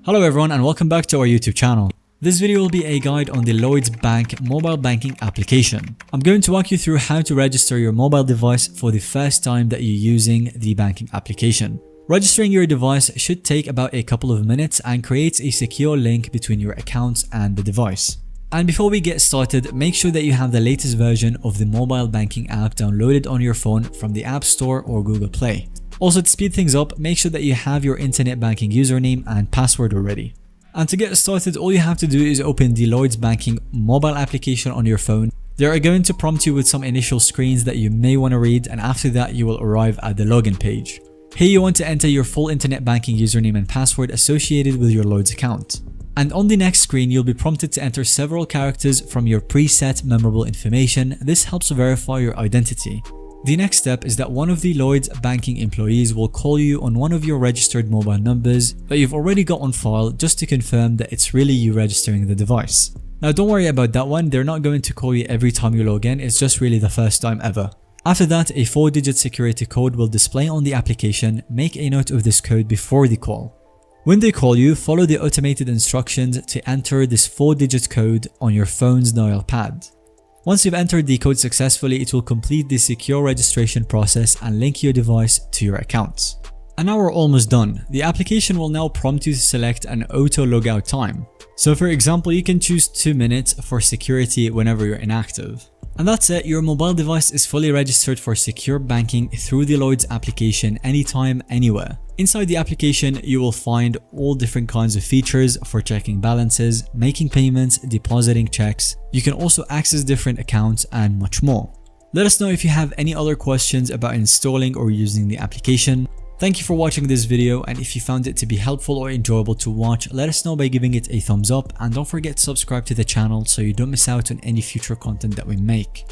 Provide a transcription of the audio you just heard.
Hello everyone and welcome back to our YouTube channel. This video will be a guide on the Lloyds Bank mobile banking application. I'm going to walk you through how to register your mobile device for the first time that you're using the banking application. Registering your device should take about a couple of minutes and creates a secure link between your accounts and the device. And before we get started, make sure that you have the latest version of the mobile banking app downloaded on your phone from the App Store or Google Play. Also, to speed things up, make sure that you have your internet banking username and password already. And to get started, all you have to do is open the Lloyds Banking mobile application on your phone. They are going to prompt you with some initial screens that you may want to read, and after that you will arrive at the login page. Here you want to enter your full internet banking username and password associated with your Lloyds account. And on the next screen, you'll be prompted to enter several characters from your preset memorable information. This helps verify your identity. The next step is that one of the Lloyds banking employees will call you on one of your registered mobile numbers that you've already got on file just to confirm that it's really you registering the device. Now don't worry about that one, they're not going to call you every time you log in, it's just really the first time ever. After that, a 4-digit security code will display on the application. Make a note of this code before the call. When they call you, follow the automated instructions to enter this 4-digit code on your phone's dial pad. Once you've entered the code successfully, it will complete the secure registration process and link your device to your accounts. And now we're almost done. The application will now prompt you to select an auto logout time. So for example, you can choose 2 minutes for security whenever you're inactive. And that's it, your mobile device is fully registered for secure banking through the Lloyds application anytime, anywhere. Inside the application, you will find all different kinds of features for checking balances, making payments, depositing checks. You can also access different accounts and much more. Let us know if you have any other questions about installing or using the application. Thank you for watching this video, and if you found it to be helpful or enjoyable to watch, let us know by giving it a thumbs up, and don't forget to subscribe to the channel so you don't miss out on any future content that we make.